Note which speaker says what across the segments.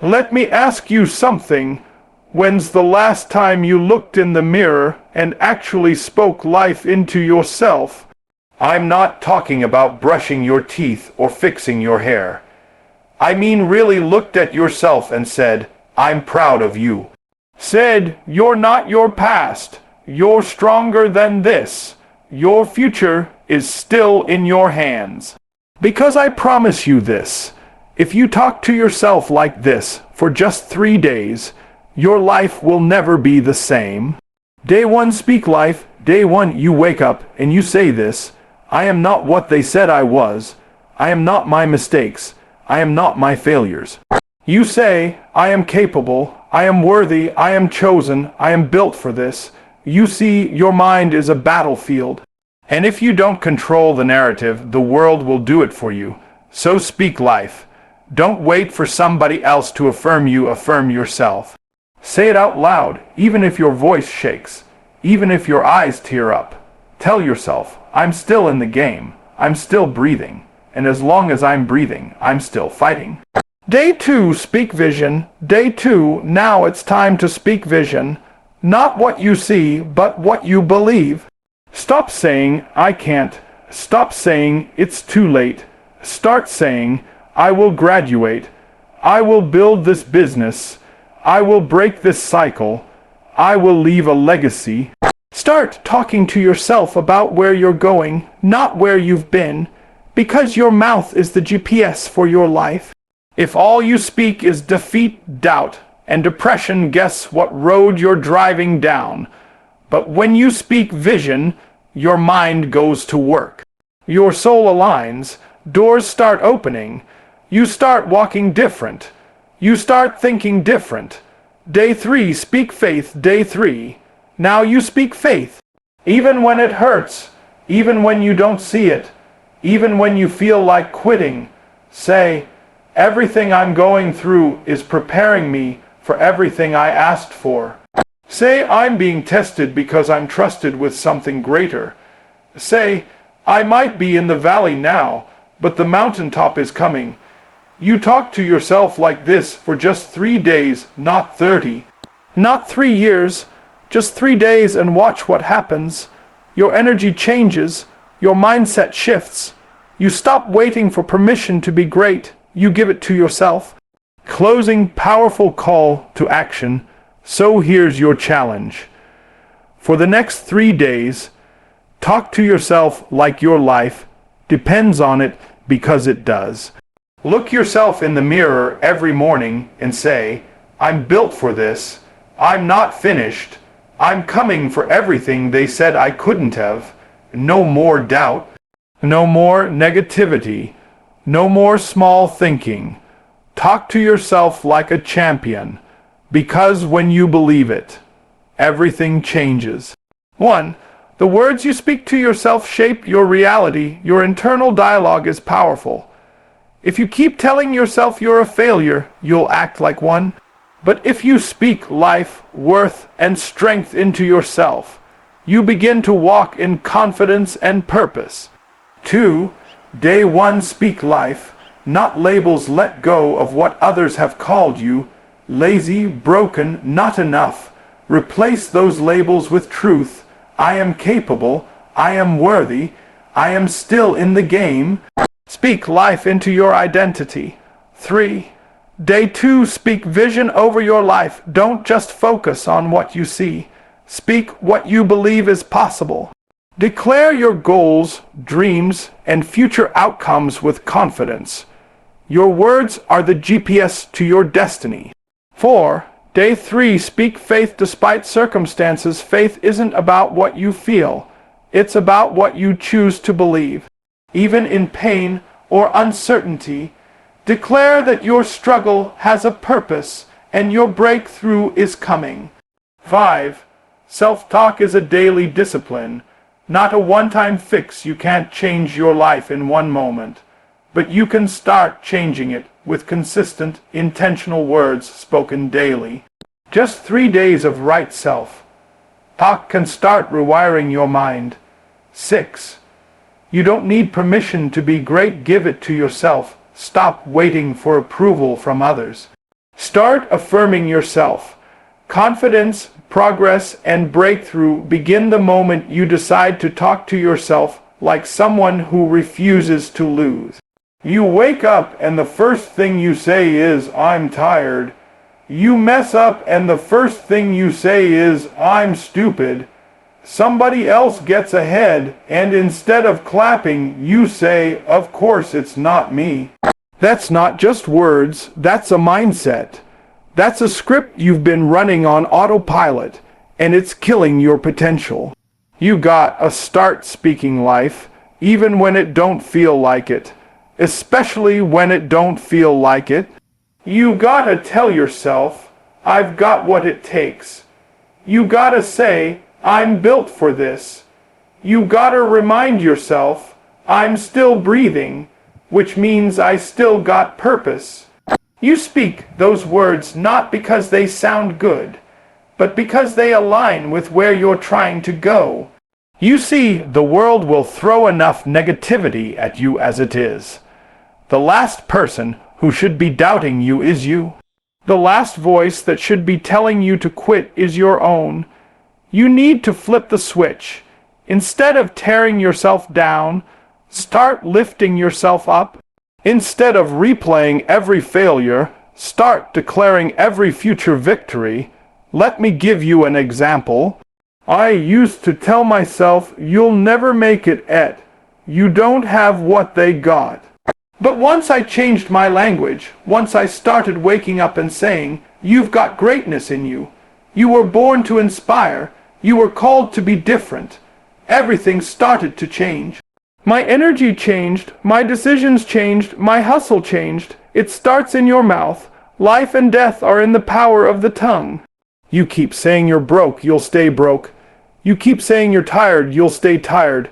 Speaker 1: Let me ask you something. When's the last time you looked in the mirror and actually spoke life into yourself? I'm not talking about brushing your teeth or fixing your hair. I mean really looked at yourself and said, I'm proud of you. Said, you're not your past. You're stronger than this. Your future is still in your hands. Because I promise you this, if you talk to yourself like this for just 3 days, your life will never be the same. Day 1, speak life. Day 1, you wake up and you say this, I am not what they said I was. I am not my mistakes. I am not my failures. You say, I am capable. I am worthy. I am chosen. I am built for this. You see, your mind is a battlefield. And if you don't control the narrative, the world will do it for you. So speak life. Don't wait for somebody else to affirm you. Affirm yourself. Say it out loud, even if your voice shakes, even if your eyes tear up. Tell yourself, I'm still in the game. I'm still breathing. And as long as I'm breathing, I'm still fighting. Day 2, speak vision. Day 2, now it's time to speak vision. Not what you see, but what you believe. Stop saying, I can't. Stop saying, it's too late. Start saying, I will graduate. I will build this business. I will break this cycle. I will leave a legacy. Start talking to yourself about where you're going, not where you've been, because your mouth is the GPS for your life. If all you speak is defeat, doubt, and depression, guess what road you're driving down. But when you speak vision, your mind goes to work. Your soul aligns, doors start opening, you start walking different, you start thinking different. Day 3, speak faith. Day 3, now you speak faith. Even when it hurts, even when you don't see it, even when you feel like quitting, say, everything I'm going through is preparing me for everything I asked for. Say, I'm being tested because I'm trusted with something greater. Say, I might be in the valley now, but the mountaintop is coming. You talk to yourself like this for just 3 days, not 30. Not 3 years, just 3 days, and watch what happens. Your energy changes, your mindset shifts. You stop waiting for permission to be great. You give it to yourself. Closing powerful call to action. So here's your challenge. For the next 3 days, talk to yourself like your life depends on it, because it does. Look yourself in the mirror every morning and say, I'm built for this. I'm not finished. I'm coming for everything they said I couldn't have. No more doubt. No more negativity. No more small thinking. Talk to yourself like a champion, because when you believe it, everything changes. 1. The words you speak to yourself shape your reality. Your internal dialogue is powerful. If you keep telling yourself you're a failure, you'll act like one. But if you speak life, worth, and strength into yourself, you begin to walk in confidence and purpose. 2. Day 1, speak life, not labels. Let go of what others have called you. Lazy, broken, not enough. Replace those labels with truth. I am capable. I am worthy. I am still in the game. Speak life into your identity. 3. Day 2, speak vision over your life. Don't just focus on what you see. Speak what you believe is possible. Declare your goals, dreams, and future outcomes with confidence. Your words are the GPS to your destiny. 4. Day 3, speak faith despite circumstances. Faith isn't about what you feel. It's about what you choose to believe. Even in pain or uncertainty, declare that your struggle has a purpose and your breakthrough is coming. 5. Self-talk is a daily discipline, not a one-time fix. You can't change your life in one moment, but you can start changing it with consistent, intentional words spoken daily. Just 3 days of right self-talk can start rewiring your mind. 6. You don't need permission to be great. Give it to yourself. Stop waiting for approval from others. Start affirming yourself. Confidence, progress, and breakthrough begin the moment you decide to talk to yourself like someone who refuses to lose. You wake up and the first thing you say is, "I'm tired." You mess up and the first thing you say is, "I'm stupid." Somebody else gets ahead and instead of clapping, you say, "Of course it's not me." That's not just words, that's a mindset. That's a script you've been running on autopilot, and it's killing your potential. You gotta start speaking life, even when it don't feel like it. Especially when it don't feel like it. You gotta tell yourself, "I've got what it takes." You gotta say, "I'm built for this." You gotta remind yourself, "I'm still breathing," which means I still got purpose. You speak those words not because they sound good, but because they align with where you're trying to go. You see, the world will throw enough negativity at you as it is. The last person who should be doubting you is you. The last voice that should be telling you to quit is your own. You need to flip the switch. Instead of tearing yourself down, start lifting yourself up. Instead of replaying every failure, start declaring every future victory. Let me give you an example. I used to tell myself, "You'll never make it, Et. You don't have what they got." But once I changed my language, once I started waking up and saying, "You've got greatness in you. You were born to inspire. You were called to be different," everything started to change. My energy changed, my decisions changed, my hustle changed. It starts in your mouth. Life and death are in the power of the tongue. You keep saying you're broke, you'll stay broke. You keep saying you're tired, you'll stay tired.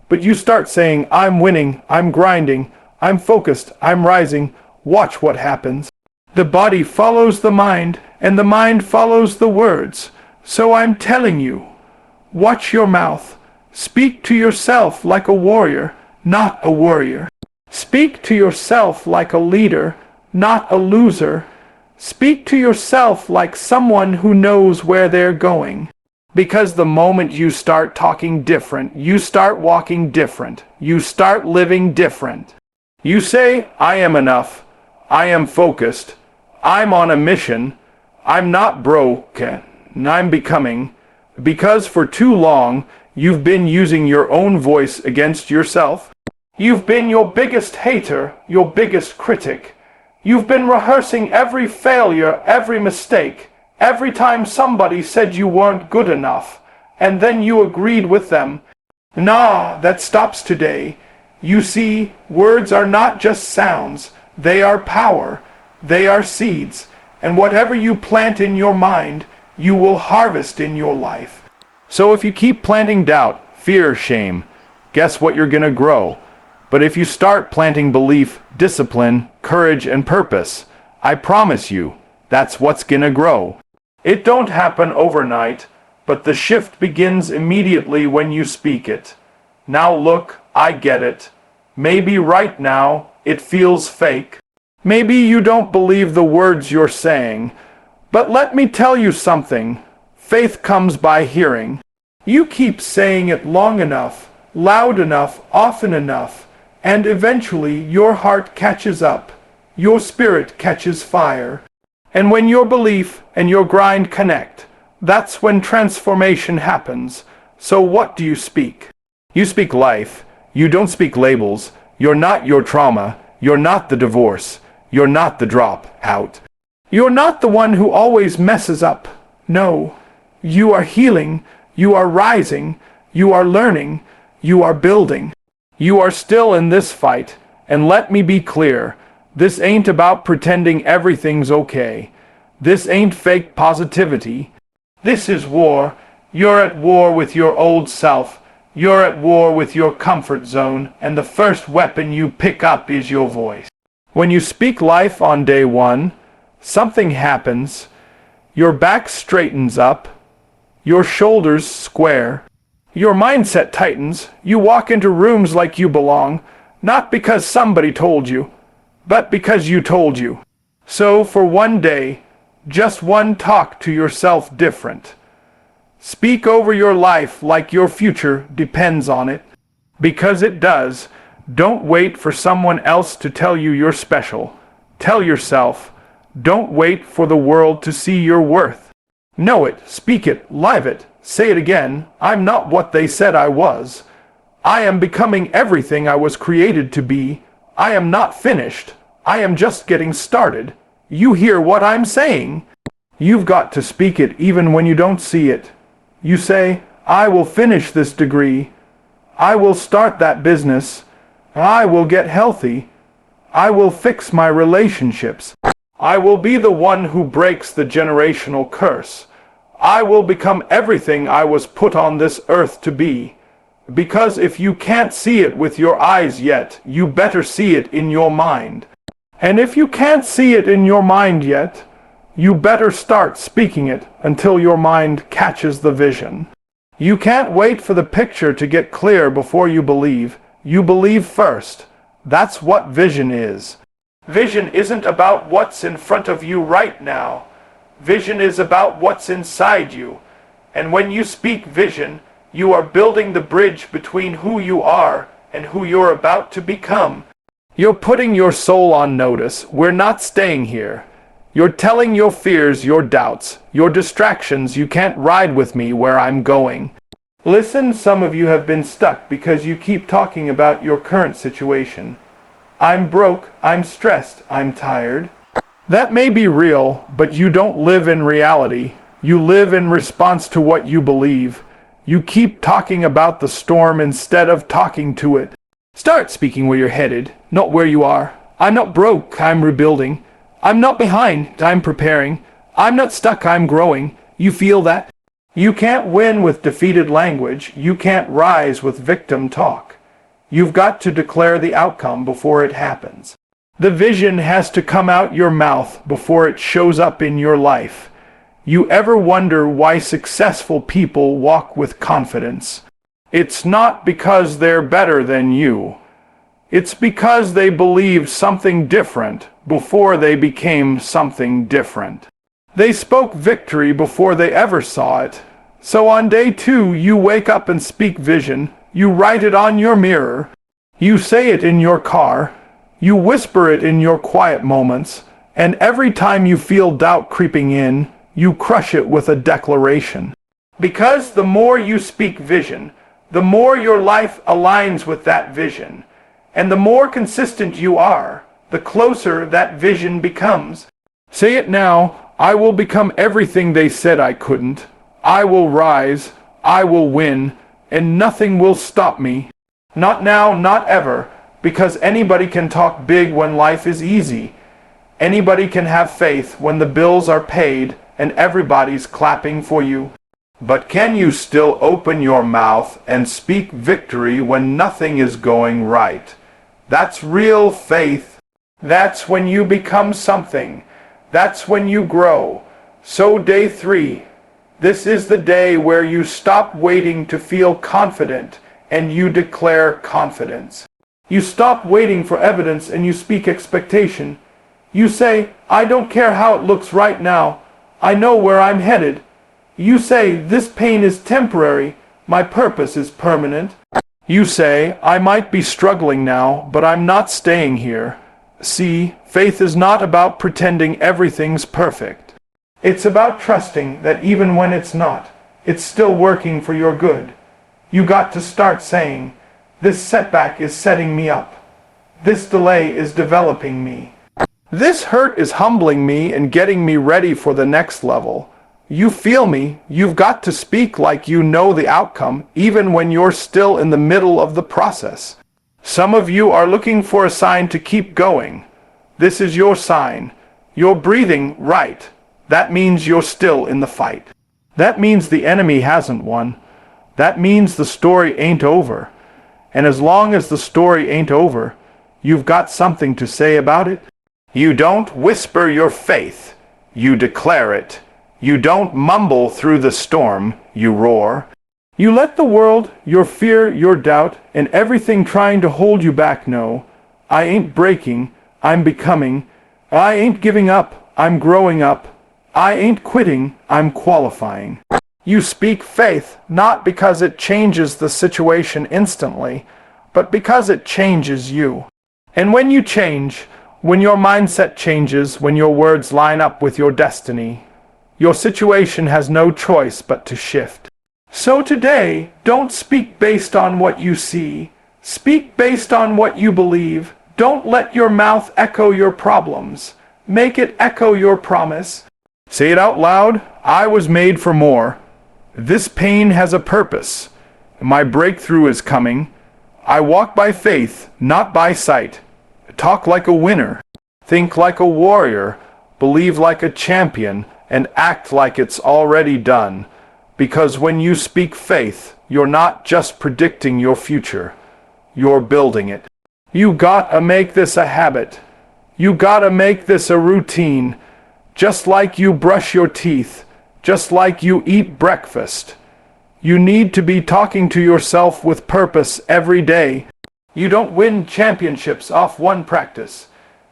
Speaker 1: But you start saying, "I'm winning, I'm grinding, I'm focused, I'm rising." Watch what happens. The body follows the mind, and the mind follows the words. So I'm telling you, watch your mouth. Speak to yourself like a warrior, not a worrier. Speak to yourself like a leader, not a loser. Speak to yourself like someone who knows where they're going. Because the moment you start talking different, you start walking different, you start living different. You say, "I am enough, I am focused, I'm on a mission, I'm not broken, I'm becoming." Because for too long, you've been using your own voice against yourself. You've been your biggest hater, your biggest critic. You've been rehearsing every failure, every mistake, every time somebody said you weren't good enough, and then you agreed with them. Nah, that stops today. You see, words are not just sounds, they are power, they are seeds, and whatever you plant in your mind, you will harvest in your life. So if you keep planting doubt, fear, shame, guess what you're gonna grow? But if you start planting belief, discipline, courage, and purpose, I promise you, that's what's gonna grow. It don't happen overnight, but the shift begins immediately when you speak it. Now look, I get it. Maybe right now, it feels fake. Maybe you don't believe the words you're saying. But let me tell you something. Faith comes by hearing. You keep saying it long enough, loud enough, often enough, and eventually your heart catches up. Your spirit catches fire. And when your belief and your grind connect, that's when transformation happens. So what do you speak? You speak life. You don't speak labels. You're not your trauma. You're not the divorce. You're not the drop out. You're not the one who always messes up. No. You are healing. You are rising. You are learning. You are building. You are still in this fight. And let me be clear. This ain't about pretending everything's okay. This ain't fake positivity. This is war. You're at war with your old self. You're at war with your comfort zone, and the first weapon you pick up is your voice. When you speak life on day one, something happens. Your back straightens up. Your shoulders square. Your mindset tightens. You walk into rooms like you belong, not because somebody told you, but because you told you. So for one day, just one talk to yourself different. Speak over your life like your future depends on it. Because it does. Don't wait for someone else to tell you you're special. Tell yourself. Don't wait for the world to see your worth. Know it, speak it, live it. Say it again. I'm not what they said I was. I am becoming everything I was created to be. I am not finished. I am just getting started. You hear what I'm saying? You've got to speak it even when you don't see it. You say, I will finish this degree. I will start that business. I will get healthy. I will fix my relationships. I will be the one who breaks the generational curse. I will become everything I was put on this earth to be. Because if you can't see it with your eyes yet, you better see it in your mind. And if you can't see it in your mind yet, you better start speaking it until your mind catches the vision. You can't wait for the picture to get clear before you believe. You believe first. That's what vision is. Vision isn't about what's in front of you right now. Vision is about what's inside you. And when you speak vision, you are building the bridge between who you are and who you're about to become. You're putting your soul on notice. We're not staying here. You're telling your fears, your doubts, your distractions, you can't ride with me where I'm going. Listen, some of you have been stuck because you keep talking about your current situation. I'm broke, I'm stressed, I'm tired. That may be real, but you don't live in reality. You live in response to what you believe. You keep talking about the storm instead of talking to it. Start speaking where you're headed, not where you are. I'm not broke, I'm rebuilding. I'm not behind, I'm preparing. I'm not stuck, I'm growing. You feel that? You can't win with defeated language. You can't rise with victim talk. You've got to declare the outcome before it happens. The vision has to come out your mouth before it shows up in your life. You ever wonder why successful people walk with confidence? It's not because they're better than you. It's because they believed something different before they became something different. They spoke victory before they ever saw it. So on day 2, you wake up and speak vision. You write it on your mirror. You say it in your car. You whisper it in your quiet moments. And every time you feel doubt creeping in, you crush it with a declaration. Because the more you speak vision, the more your life aligns with that vision. And the more consistent you are, the closer that vision becomes. Say it now. I will become everything they said I couldn't. I will rise. I will win. And nothing will stop me. Not now, not ever. Because anybody can talk big when life is easy. Anybody can have faith when the bills are paid and everybody's clapping for you. But can you still open your mouth and speak victory when nothing is going right? That's real faith. That's when you become something. That's when you grow. So day 3, this is the day where you stop waiting to feel confident and you declare confidence. You stop waiting for evidence and you speak expectation. You say, I don't care how it looks right now. I know where I'm headed. You say, this pain is temporary. My purpose is permanent. You say, I might be struggling now, but I'm not staying here. See, faith is not about pretending everything's perfect. It's about trusting that even when it's not, it's still working for your good. You got to start saying, this setback is setting me up. This delay is developing me. This hurt is humbling me and getting me ready for the next level. You feel me? You've got to speak like you know the outcome, even when you're still in the middle of the process. Some of you are looking for a sign to keep going. This is your sign. You're breathing right. That means you're still in the fight. That means the enemy hasn't won. That means the story ain't over. And as long as the story ain't over, you've got something to say about it. You don't whisper your faith. You declare it. You don't mumble through the storm. You roar. You let the world, your fear, your doubt, and everything trying to hold you back know, I ain't breaking. I'm becoming. I ain't giving up, I'm growing up. I ain't quitting, I'm qualifying. You speak faith not because it changes the situation instantly, but because it changes you. And when you change, when your mindset changes, when your words line up with your destiny, your situation has no choice but to shift. So today, don't speak based on what you see. Speak based on what you believe. Don't let your mouth echo your problems. Make it echo your promise. Say it out loud. I was made for more. This pain has a purpose. My breakthrough is coming. I walk by faith, not by sight. Talk like a winner. Think like a warrior. Believe like a champion. And act like it's already done. Because when you speak faith, you're not just predicting your future. You're building it. You gotta make this a habit. You gotta make this a routine. Just like you brush your teeth. Just like you eat breakfast. You need to be talking to yourself with purpose every day. You don't win championships off one practice.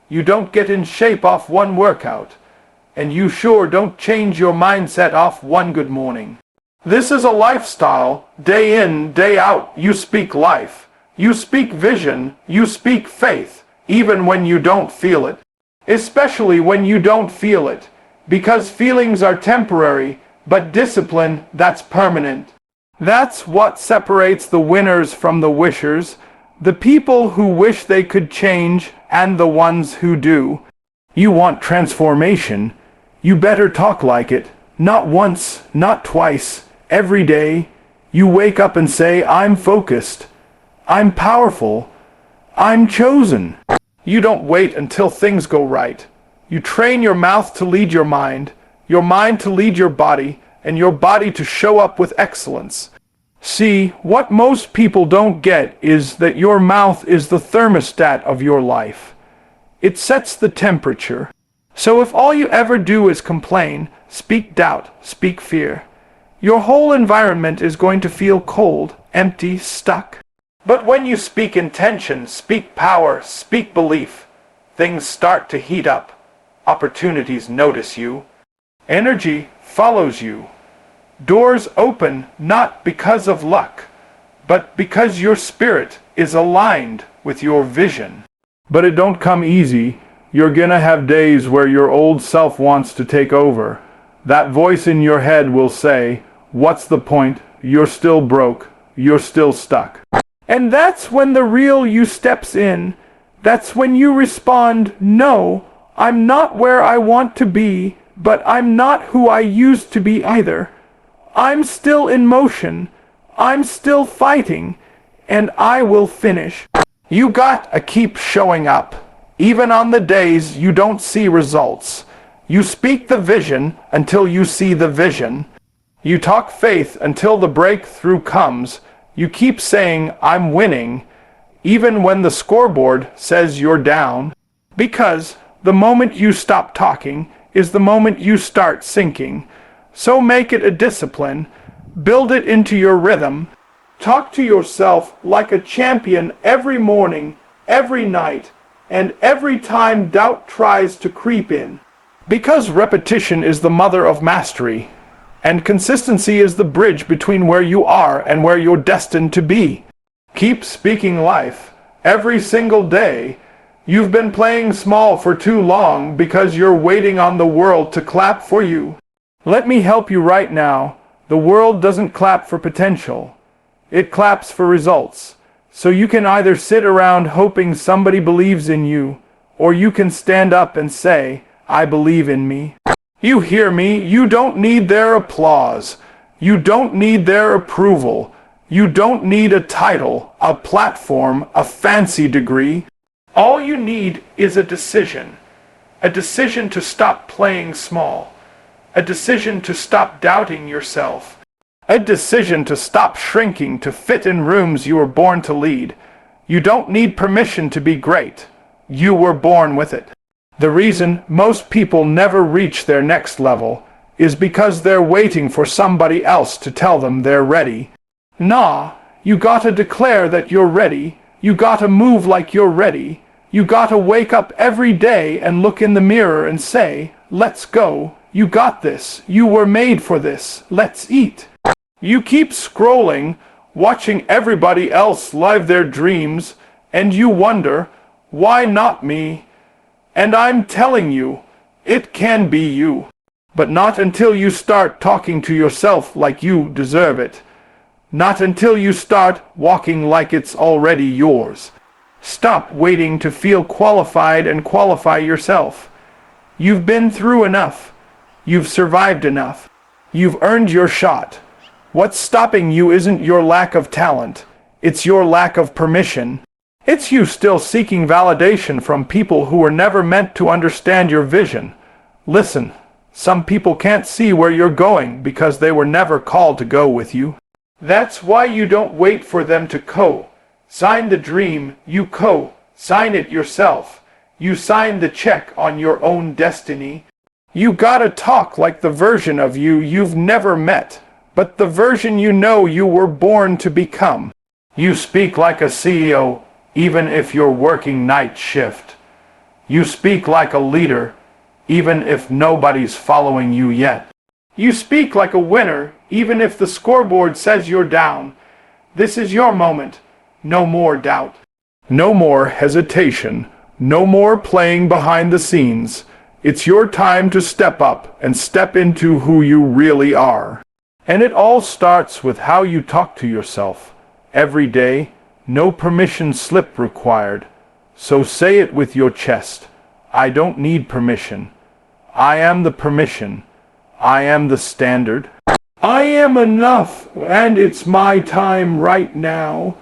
Speaker 1: You don't get in shape off one workout. And you sure don't change your mindset off one good morning. This is a lifestyle. Day in, day out, you speak life. You speak vision. You speak faith, even when you don't feel it. Especially when you don't feel it. Because feelings are temporary, but discipline, that's permanent. That's what separates the winners from the wishers. The people who wish they could change and the ones who do. You want transformation? You better talk like it. Not once, not twice. Every day, you wake up and say, I'm focused. I'm powerful. I'm chosen. You don't wait until things go right. You train your mouth to lead your mind to lead your body, and your body to show up with excellence. See, what most people don't get is that your mouth is the thermostat of your life. It sets the temperature. So if all you ever do is complain, speak doubt, speak fear, your whole environment is going to feel cold, empty, stuck. But when you speak intention, speak power, speak belief, things start to heat up. Opportunities notice you. Energy follows you. Doors open not because of luck, but because your spirit is aligned with your vision. But it don't come easy. You're gonna have days where your old self wants to take over. That voice in your head will say, what's the point? You're still broke. You're still stuck. And that's when the real you steps in. That's when you respond, no, I'm not where I want to be, but I'm not who I used to be either. I'm still in motion. I'm still fighting. And I will finish. You gotta keep showing up. Even on the days you don't see results. You speak the vision until you see the vision. You talk faith until the breakthrough comes. You keep saying, I'm winning, even when the scoreboard says you're down. Because the moment you stop talking is the moment you start sinking. So make it a discipline. Build it into your rhythm. Talk to yourself like a champion every morning, every night, and every time doubt tries to creep in. Because repetition is the mother of mastery, and consistency is the bridge between where you are and where you're destined to be. Keep speaking life every single day. You've been playing small for too long because you're waiting on the world to clap for you. Let me help you right now. The world doesn't clap for potential. It claps for results. So you can either sit around hoping somebody believes in you, or you can stand up and say, I believe in me. You hear me? You don't need their applause. You don't need their approval. You don't need a title, a platform, a fancy degree. All you need is a decision to stop playing small, a decision to stop doubting yourself, a decision to stop shrinking to fit in rooms you were born to lead. You don't need permission to be great. You were born with it. The reason most people never reach their next level is because they're waiting for somebody else to tell them they're ready. Nah, you gotta declare that you're ready. You gotta move like you're ready. You gotta wake up every day and look in the mirror and say, let's go. You got this. You were made for this. Let's eat. You keep scrolling, watching everybody else live their dreams, and you wonder, why not me? And I'm telling you, it can be you. But not until you start talking to yourself like you deserve it. Not until you start walking like it's already yours. Stop waiting to feel qualified and qualify yourself. You've been through enough. You've survived enough. You've earned your shot. What's stopping you isn't your lack of talent. It's your lack of permission. It's you still seeking validation from people who were never meant to understand your vision. Listen, some people can't see where you're going because they were never called to go with you. That's why you don't wait for them to sign the dream. You sign it yourself. You sign the check on your own destiny. You gotta talk like the version of you you've never met, but the version you know you were born to become. You speak like a CEO, even if you're working night shift. You speak like a leader, even if nobody's following you yet. You speak like a winner, even if the scoreboard says you're down. This is your moment. No more doubt. No more hesitation. No more playing behind the scenes. It's your time to step up and step into who you really are. And it all starts with how you talk to yourself. Every day, no permission slip required. So say it with your chest. I don't need permission. I am the permission. I am the standard. I am enough, and it's my time right now.